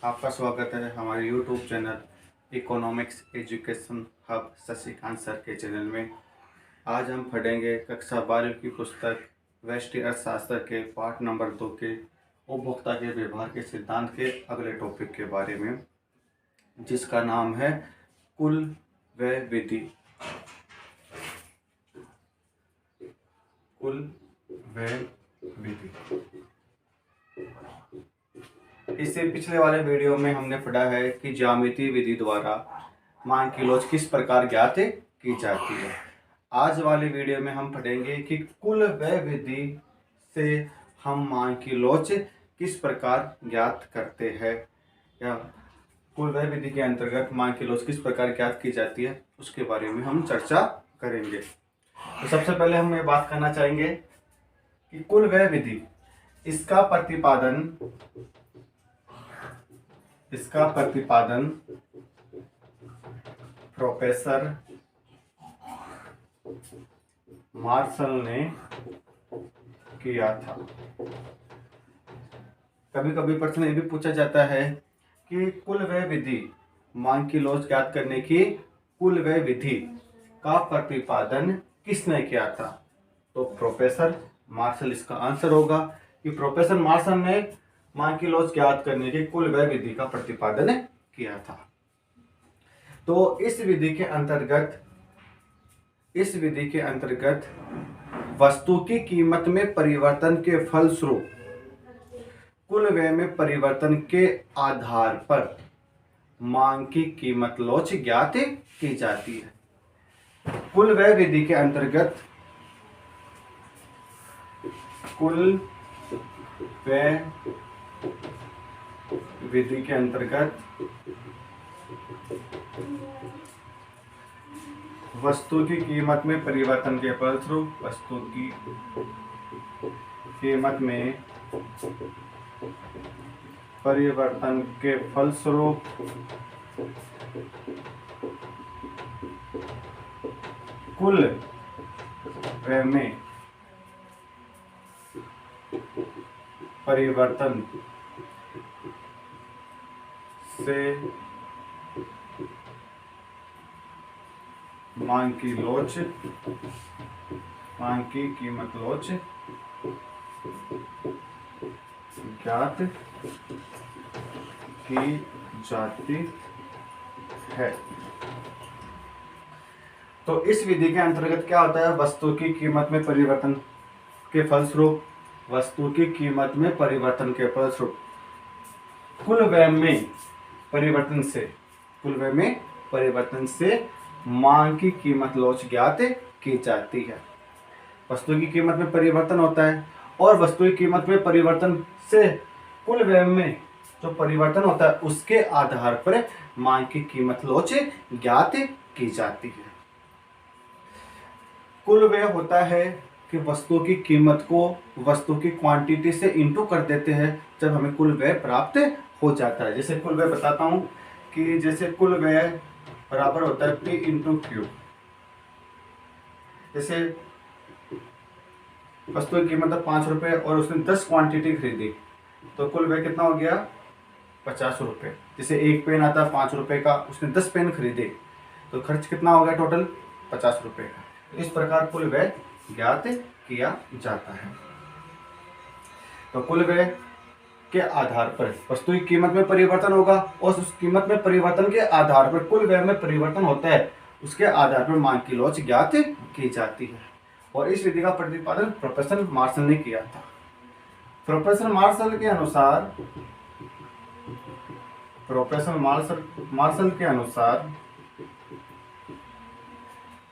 आपका स्वागत है हमारे YouTube channel economics education hub Shashikant sir के चैनल में। आज हम पढ़ेंगे कक्षा 12 की पुस्तक व्यष्टि अर्थशास्त्र के पाठ नंबर 2 के उपभोक्ता के व्यवहार के सिद्धांत के अगले टॉपिक के बारे में, जिसका नाम है कुल व्यय विधि। कुल व्यय विधि। इससे पिछले वाले वीडियो में हमने पढ़ा है कि ज्यामितीय विधि द्वारा मांग की लोच किस प्रकार ज्ञात की जाती है। आज वाले वीडियो में हम पढ़ेंगे कि कुल व्यय विधि से हम मांग की लोच किस प्रकार ज्ञात करते हैं, या कुल व्यय विधि के अंतर्गत मांग की लोच किस प्रकार ज्ञात की जाती है, उसके बारे में हम चर्चा करेंगे। तो सबसे पहले हम ये बात करना चाहेंगे कि कुल व्यय विधि, इसका प्रतिपादन प्रोफेसर मार्शल ने किया था। कभी कभी प्रश्न ये भी पूछा जाता है कि कुल व्यय विधि, मांग की लोच ज्ञात करने की कुल व्यय विधि का प्रतिपादन किसने किया था? तो प्रोफेसर मार्शल इसका आंसर होगा कि प्रोफेसर मार्शल ने मांग की लोच ज्ञात करने की कुल व्यय विधि का प्रतिपादन किया था। तो इस विधि के अंतर्गत वस्तु की कीमत में परिवर्तन के फलस्वरूप कुल व्यय में परिवर्तन के आधार पर मांग की कीमत लोच ज्ञात की जाती है। कुल व्यय विधि के अंतर्गत वस्तु की कीमत में परिवर्तन के फलस्वरूप कुल व्यय में परिवर्तन से मांग की कीमत लोच ज्ञात की जाती है। तो इस विधि के अंतर्गत क्या होता है? वस्तु की कीमत में परिवर्तन के फलस्वरूप कुल व्यय में परिवर्तन से मांग की कीमत लोच ज्ञात की जाती है। वस्तु की कीमत में परिवर्तन होता है और वस्तु की कीमत में परिवर्तन से कुल व्यय में जो परिवर्तन होता है उसके आधार पर मांग की कीमत लोच ज्ञात की जाती है। कुल व्यय होता है कि वस्तु की कीमत को वस्तु की क्वांटिटी से इंटू कर देते हैं जब हमें कुल व्यय प्राप्त हो जाता है। जैसे कुल व्यय बताता हूं कि जैसे कुल व्यय बराबर होता है P इंटू Q। जैसे वस्तु की कीमत है 5 रुपए और उसने 10 क्वांटिटी खरीदी, तो कुल व्यय कितना हो गया? 50 रुपए। जैसे एक पेन आता है 5 रुपए का, उसने 10 पेन खरीदे, तो खर्च कितना हो गया टोटल? 50 रुपए का। इस प्रकार कुल व्यय ज्ञात किया जाता है। तो कुल व्यय के आधार पर वस्तु की कीमत में परिवर्तन होगा और उस कीमत में परिवर्तन के आधार पर कुल व्यय में परिवर्तन होता है, उसके आधार पर मांग की लोच ज्ञात की जाती है। और इस विधि का प्रतिपादन प्रोफेसर मार्शल ने किया था। प्रोफेसर मार्शल के अनुसार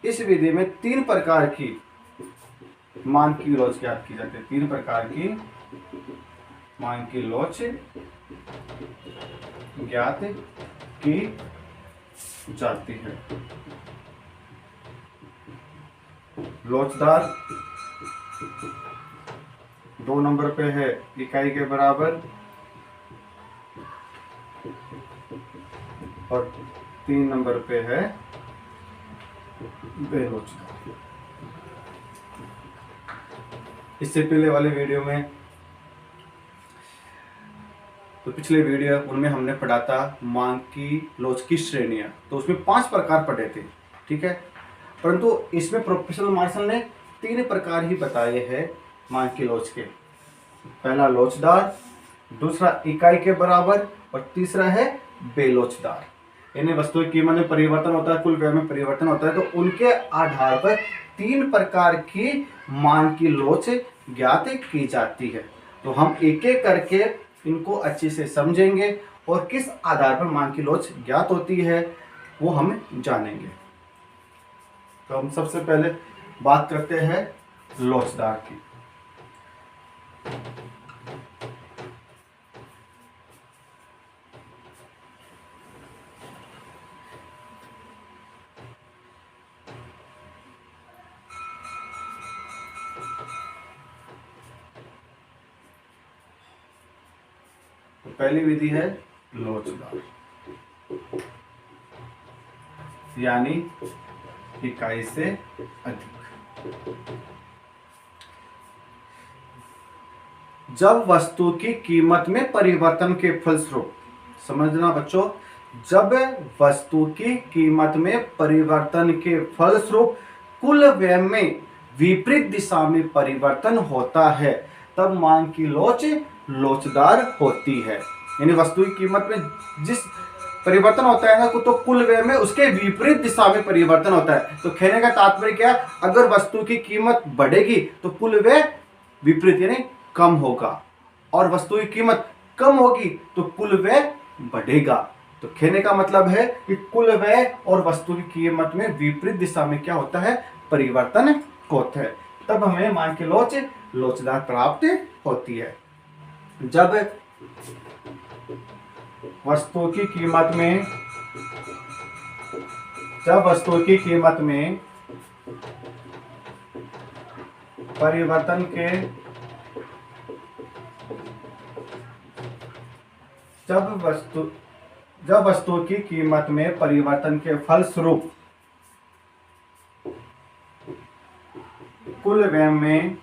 इस विधि में 3 प्रकार की मांग की लोच ज्ञात की जाती है। 3 प्रकार की मांग की लोच ज्ञात की जाती है। लोचदार 2 नंबर पे है इकाई के बराबर, और 3 नंबर पे है बेलोचदार। इससे पहले वाले वीडियो में तो पिछले वीडियो उनमें हमने पढ़ा था मांग की लोच की श्रेणियाँ, तो उसमें 5 प्रकार पढ़े थे, ठीक है। परंतु इसमें प्रोफेसर मार्शल ने 3 प्रकार ही बताए हैं मांग की लोच के। पहला लोचदार, दूसरा इकाई के बराबर और तीसरा है बेलोचदार। यानी वस्तु की कीमत में परिवर्तन होता है, कुल व्यय में परिवर्तन होता है, तो उनके आधार पर 3 प्रकार की मांग की लोच ज्ञात की जाती है। तो हम एक एक करके इनको अच्छे से समझेंगे और किस आधार पर मांग की लोच ज्ञात होती है वो हम जानेंगे। तो हम सबसे पहले बात करते हैं लोचदार की। तो पहली विधि है लोचदार, यानी इकाई से अधिक। जब वस्तु की कीमत में परिवर्तन के फलस्वरूप, समझना बच्चों, जब वस्तु की कीमत में परिवर्तन के फलस्वरूप कुल व्यय में विपरीत दिशा में परिवर्तन होता है, तब मांग की लोच लोचदार होती है। यानी वस्तु की कीमत में जिस परिवर्तन होता है ना, तो कुल व्यय में उसके विपरीत दिशा में परिवर्तन होता है। तो कहने का तात्पर्य क्या, अगर वस्तु की कीमत बढ़ेगी तो कुल व्यय विपरीत यानी कम होगा, और वस्तु की कीमत कम होगी तो कुल व्यय बढ़ेगा। तो कहने का मतलब है कि कुल व्यय और वस्तु की कीमत में विपरीत दिशा में क्या होता है, परिवर्तन होता है, तब हमें मांग की लोच लोचदार प्राप्त होती है। जब वस्तु की कीमत में परिवर्तन के जब वस्तु की कीमत में परिवर्तन के फलस्वरूप कुल व्यय में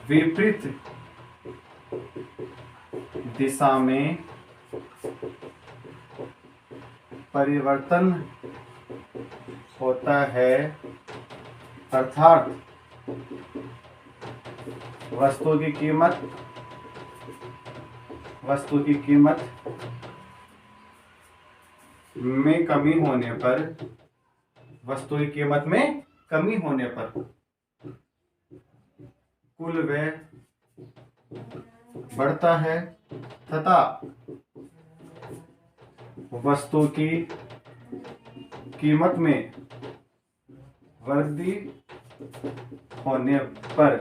विपरीत दिशा में परिवर्तन होता है, अर्थात वस्तु की कीमत में कमी होने पर, कुल व्यय बढ़ता है तथा वस्तु की कीमत में वृद्धि होने पर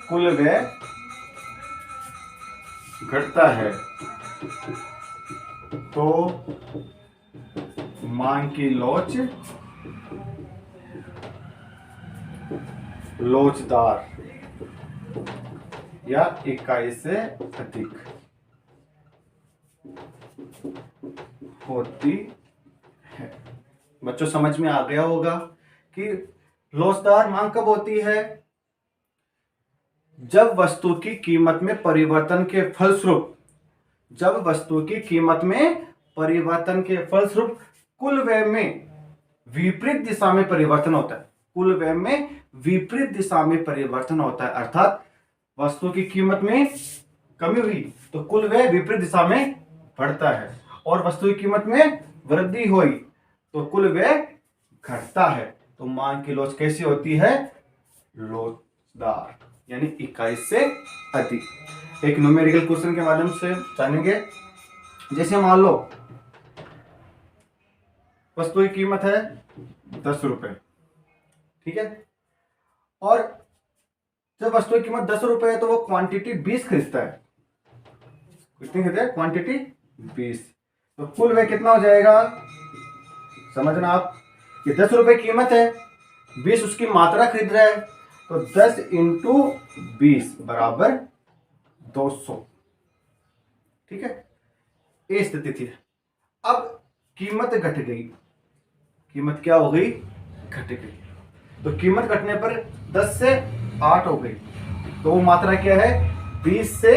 कुल व्यय घटता है, तो मांग की लोच लोचदार या इकाई से अधिक होती है। बच्चों समझ में आ गया होगा कि लोचदार मांग कब होती है, जब वस्तु की कीमत में परिवर्तन के फलस्वरूप कुल व्यय में विपरीत दिशा में परिवर्तन होता है, अर्थात वस्तु की कीमत में कमी हुई तो कुल व्यय विपरीत दिशा में बढ़ता है, और वस्तु की कीमत में वृद्धि हुई तो कुल व्यय घटता है। तो मांग की लोच कैसी होती है, लोचदार यानी इकाई से अधिक। एक न्यूमेरिकल क्वेश्चन के माध्यम से जानेंगे। जैसे मान लो वस्तु की कीमत है 10 रुपए, ठीक है, और जब वस्तु की कीमत 10 रुपए है तो वो क्वांटिटी 20 खरीदता है। कितनी खरीदता है, क्वांटिटी 20, तो कुल व्यय कितना हो जाएगा, समझना आप, ये 10 रुपए कीमत है, 20 उसकी मात्रा खरीद रहा है, तो 10 इंटू 20 बराबर 200, ठीक है, ये स्थिति थी। अब कीमत घट गई, कीमत क्या हो गई, घट गई, तो कीमत घटने पर 10 से 8 हो गई, तो वो मात्रा क्या है, 20 से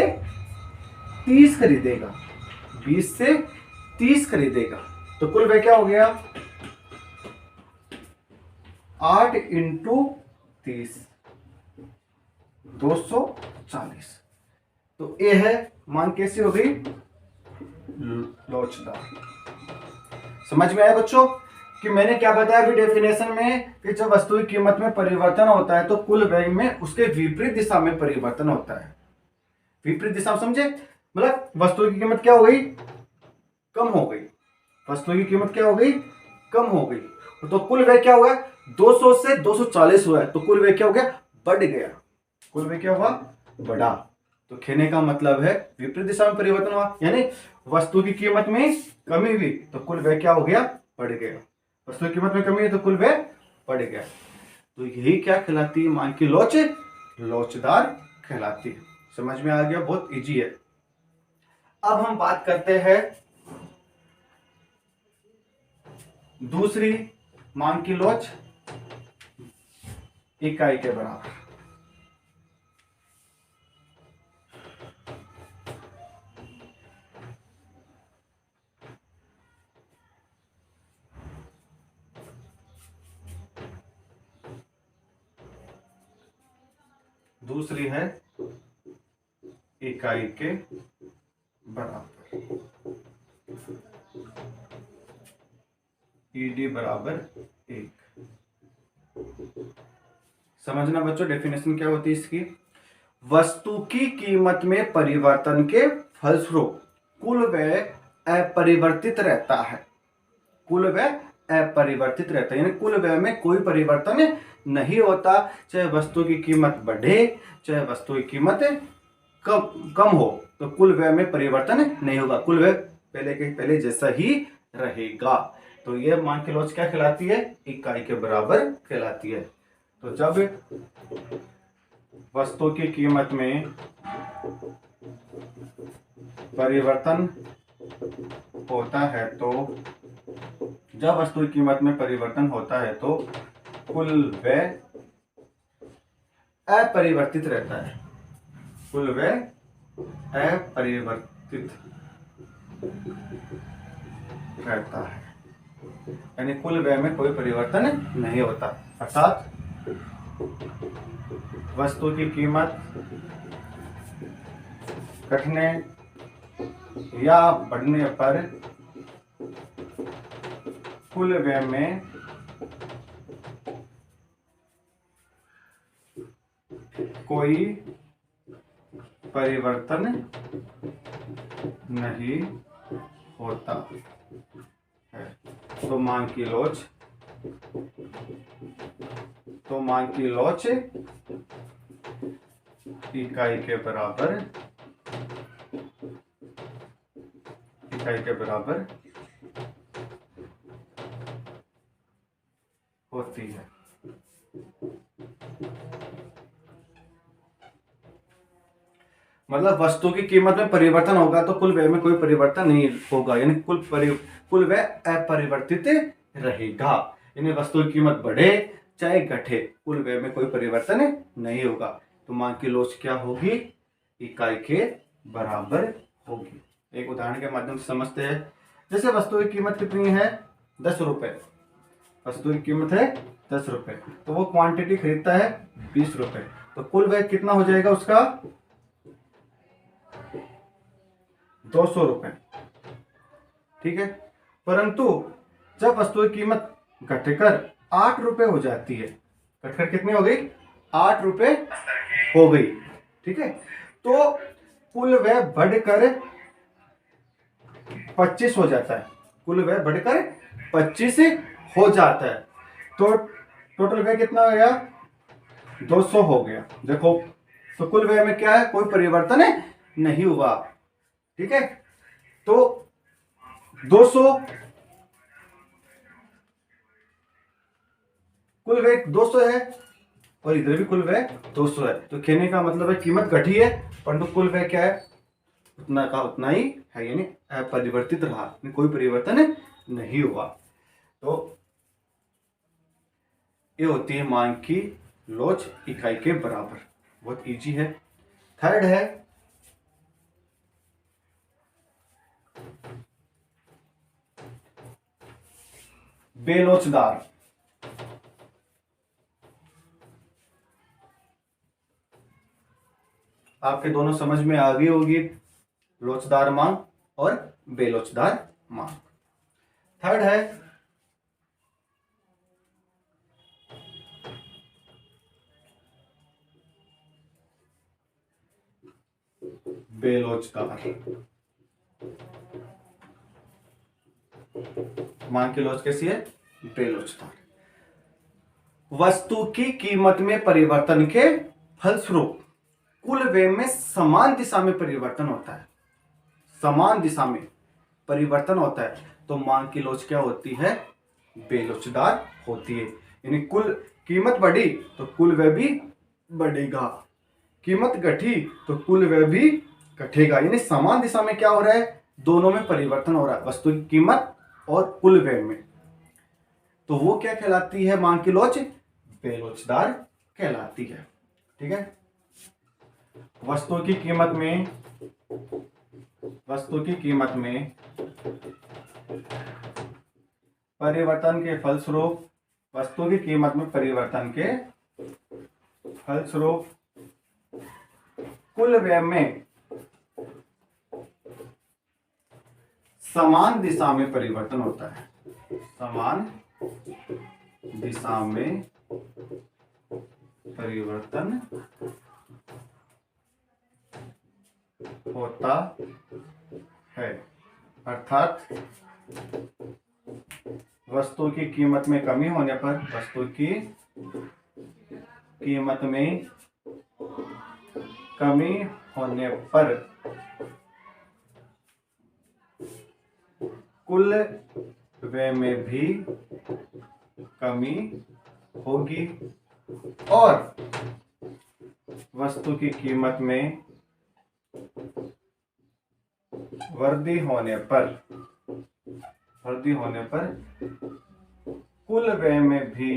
30 खरीदेगा, 20 से 30 खरीदेगा। तो कुल व्यय क्या हो गया, 8 इंटू 30, 240। तो ए है मांग कैसी हो गई, लोचदार। समझ में आया बच्चों कि मैंने क्या बताया अभी डेफिनेशन में कि जब वस्तु की कीमत में परिवर्तन होता है तो कुल व्यय में उसके विपरीत दिशा में परिवर्तन होता है। विपरीत दिशा समझे, मतलब वस्तु की कीमत क्या हो गई, कम हो गई, वस्तु की कीमत क्या हो गई, कम हो गई, तो कुल व्यय क्या हुआ, 200 से 240 हुआ है, तो कुल व्यय क्या हो गया, बढ़ गया, कुल व्यय क्या हुआ, बढ़ा। तो कहने का मतलब है विपरीत दिशा में परिवर्तन हुआ, यानी वस्तु की कीमत में कमी हुई तो कुल व्यय क्या हो गया, बढ़ गया। वस्तु की कीमत में कमी है तो कुल व्यय बढ़ गया। तो यही क्या कहलाती है, मांग की लोच, लोचदार कहलाती है। समझ में आ गया, बहुत इजी है। अब हम बात करते हैं दूसरी मांग की लोच, इकाई के बराबर। दूसरी है इकाई के बराबर, ईडी बराबर 1। समझना बच्चों डेफिनेशन क्या होती है इसकी, वस्तु की कीमत में परिवर्तन के फलस्वरूप कुल व्यय अपरिवर्तित रहता है, कुल व्यय अपरिवर्तित रहता है, यानी कुल व्यय में कोई परिवर्तन नहीं होता, चाहे वस्तु की कीमत बढ़े चाहे वस्तु की कीमत कम हो, तो कुल व्यय में परिवर्तन नहीं होगा, कुल व्यय पहले के पहले जैसा ही रहेगा। तो यह मांग की लोच क्या कहलाती है, इकाई के बराबर कहलाती है। तो जब वस्तु की कीमत में परिवर्तन होता है तो जब वस्तु की कीमत में परिवर्तन होता है तो कुल व्यय अपरिवर्तित रहता है, कुल व्यय अपरिवर्तित रहता है, यानी कुल व्यय में कोई परिवर्तन नहीं होता। अर्थात वस्तु की कीमत घटने या बढ़ने पर कुल व्यय में कोई परिवर्तन नहीं होता है। तो मांग की लोच, तो मांग की लोच इकाई के बराबर, इकाई के बराबर होती है। मतलब वस्तु की कीमत में परिवर्तन होगा तो कुल व्यय में कोई परिवर्तन नहीं होगा, यानी कुल व्यय अपरिवर्तित रहेगा, यानी वस्तु की कीमत बढ़े चाहे घटे कुल व्यय में कोई परिवर्तन नहीं होगा। तो मांग की लोच क्या होगी, इकाई के बराबर होगी। एक उदाहरण के माध्यम से समझते हैं। जैसे वस्तु की कीमत कितनी है, 10 रुपए, वस्तु की कीमत है 10 रुपए, तो वो क्वांटिटी खरीदता है 20 रुपए, तो कुल व्यय कितना हो जाएगा उसका, 200 रुपए, ठीक है। परंतु जब वस्तु की कीमत घटकर 8 रुपए हो जाती है, घटकर कितनी हो गई, 8 रुपए हो गई, ठीक है, तो कुल व्यय बढ़कर 25 हो जाता है, कुल व्यय बढ़कर 25 हो जाता है, तो टोटल व्यय कितना हो गया, 200 हो गया। देखो तो कुल व्यय में क्या है, कोई परिवर्तन नहीं हुआ, ठीक है। तो 200 कुल व्यय 200 है और इधर भी कुल व्यय 200 है, तो कहने का मतलब है कीमत घटी है परंतु कुल व्यय क्या है, उतना का उतना ही है, यानी अपरिवर्तित रहा, कोई परिवर्तन नहीं हुआ। तो ये होती है मांग की लोच इकाई के बराबर। बहुत इजी है। थर्ड है बेलोचदार। आपके दोनों समझ में आ गई होगी, लोचदार मांग और बेलोचदार मांग। थर्ड है बेलोचदार। मांग की लोच कैसी है? बेलोचदार। वस्तु की कीमत में परिवर्तन के फलस्वरूप कुल व्यय में समान दिशा में परिवर्तन होता है। समान दिशा में परिवर्तन होता है तो मांग की लोच क्या होती है? बेलोचदार होती है। यानी कुल कीमत बढ़ी तो कुल व्यय भी बढ़ेगा, कीमत घटी तो कुल व्यय भी घटेगा। यानी समान दिशा में क्या हो रहा है? दोनों में परिवर्तन हो रहा है, वस्तु की कीमत और कुल व्यय में। तो वो क्या कहलाती है? मांग की लोच बेलोचदार कहलाती है। ठीक है। वस्तु की कीमत में परिवर्तन के फलस्वरूप, वस्तु की कीमत में परिवर्तन के फलस्वरूप कुल व्यय में समान दिशा में परिवर्तन होता है। समान दिशा में परिवर्तन होता है। अर्थात वस्तु की कीमत में कमी होने पर, वस्तु की कीमत में कमी होने पर कुल व्यय में भी कमी होगी और वस्तु की कीमत में वृद्धि होने पर कुल व्यय में भी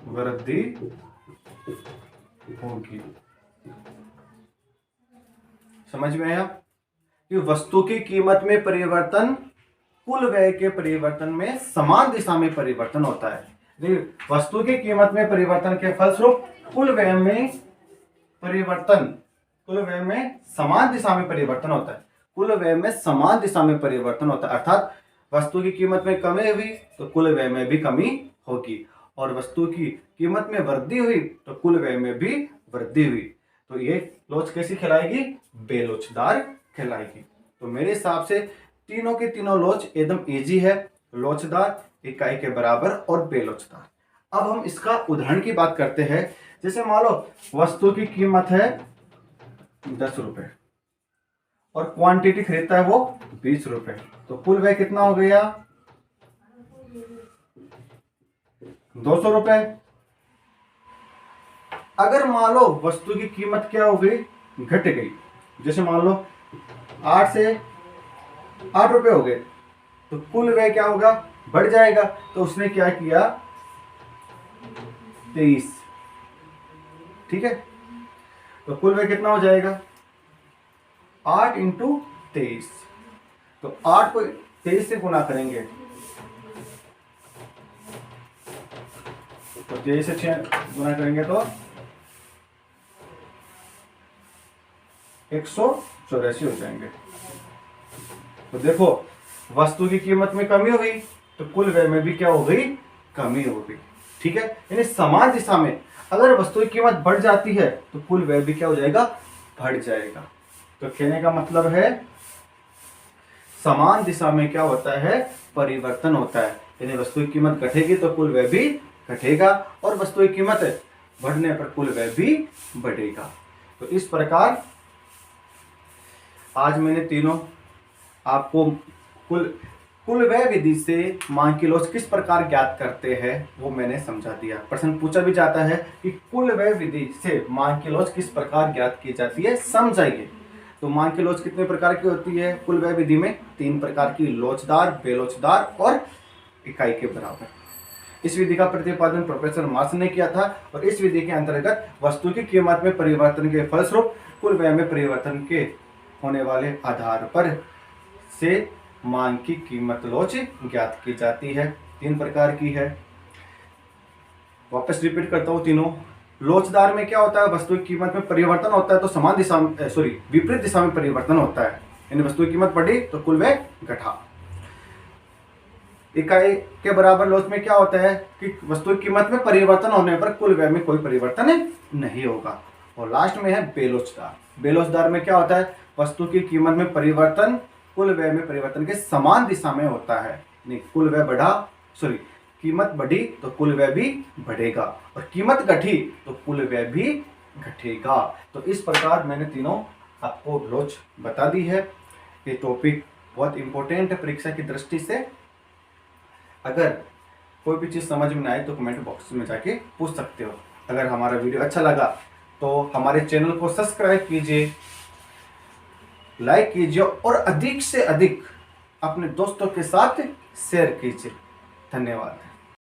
वृद्धि होगी। समझ में आया कि वस्तु की कीमत में परिवर्तन कुल व्यय के परिवर्तन में समान दिशा में परिवर्तन होता है। वस्तु की कीमत में परिवर्तन के फलस्वरूप कुल व्यय में समान दिशा में परिवर्तन होता है। कुल व्यय में समान दिशा में परिवर्तन होता है। अर्थात वस्तु की कीमत में कमी हुई तो कुल व्यय में भी कमी होगी और वस्तु की कीमत में वृद्धि हुई तो कुल व्यय में भी वृद्धि हुई। तो ये लोच कैसी कहलाएगी? बेलोचदार कहलाएगी। तो मेरे हिसाब से तीनों के तीनों लोच एकदम इजी है, लोचदार, इकाई के बराबर और बेलोचदार। अब हम इसका उदाहरण की बात करते हैं। जैसे मान लो वस्तु की कीमत है 10 रुपए और क्वांटिटी खरीदता है वो 20 रुपए, तो कुल व्यय कितना हो गया? 200 रुपए। अगर मान लो वस्तु की कीमत क्या हो गई? घट गई। जैसे मान लो 8 से 8 रुपए हो गए तो कुल व्यय क्या होगा? बढ़ जाएगा। तो उसने क्या किया? 23। ठीक है। तो कुल व्यय कितना हो जाएगा? 8 इंटू 23। तो 8 को 23 से गुना करेंगे तो 23 से 6 गुना करेंगे तो 184 हो जाएंगे। तो देखो वस्तु की कीमत में कमी हो गई तो कुल व्यय में भी क्या हो गई? कमी हो गई। ठीक है। यानी समान दिशा में अगर वस्तु की कीमत बढ़ जाती है तो कुल व्यय भी क्या हो जाएगा? बढ़ जाएगा। तो कहने का मतलब है समान दिशा में क्या होता है? परिवर्तन होता है। यानी वस्तु की कीमत घटेगी तो कुल व्यय भी घटेगा और वस्तु की कीमत बढ़ने पर कुल व्यय भी बढ़ेगा। तो इस प्रकार आज मैंने तीनों आपको कुल व्यय विधि से मांग की लोच किस प्रकार ज्ञात करते हैं वो मैंने समझा दिया। प्रश्न पूछा भी जाता है कि कुल व्यय विधि से मांग की लोच किस प्रकार ज्ञात की जाती है, समझाइए। तो मांग की लोच कितने प्रकार की होती है? कुल व्यय विधि में 3 प्रकार की, लोचदार, बेलोचदार और इकाई के बराबर। इस विधि का प्रतिपादन प्रोफेसर मार्श ने किया था और इस विधि के अंतर्गत वस्तु की कीमत में परिवर्तन के फलस्वरूप कुल व्यय में परिवर्तन के होने वाले आधार पर से मांग की कीमत लोच ज्ञात की जाती है। 3 प्रकार की है, वापस रिपीट करता हूँ तीनों। लोचदार में क्या होता है? वस्तु की कीमत में परिवर्तन होता है तो समान दिशा में विपरीत दिशा में परिवर्तन होता है, यानी वस्तु की कीमत बढ़ी तो कुल व्यय घटा। इकाई के बराबर लोच में क्या होता है कि वस्तु की कीमत में परिवर्तन होने पर कुल व्यय में कोई परिवर्तन नहीं होगा। और लास्ट में है बेलोचदार। बेलोचदार में क्या होता है? वस्तु की कीमत में परिवर्तन कुल व्यय में परिवर्तन के समान दिशा में होता है, नहीं कुल व्यय बढ़ा कीमत बढ़ी तो कुल व्यय भी बढ़ेगा और कीमत घटी तो कुल व्यय भी घटेगा। तो इस प्रकार मैंने तीनों आपको लोच बता दी है। ये टॉपिक बहुत इंपॉर्टेंट है परीक्षा की दृष्टि से। अगर कोई भी चीज़ समझ में ना आए तो कमेंट बॉक्स में जाके पूछ सकते हो। अगर हमारा वीडियो अच्छा लगा तो हमारे चैनल को सब्सक्राइब कीजिए, लाइक कीजिए और अधिक से अधिक अपने दोस्तों के साथ शेयर कीजिए। धन्यवाद।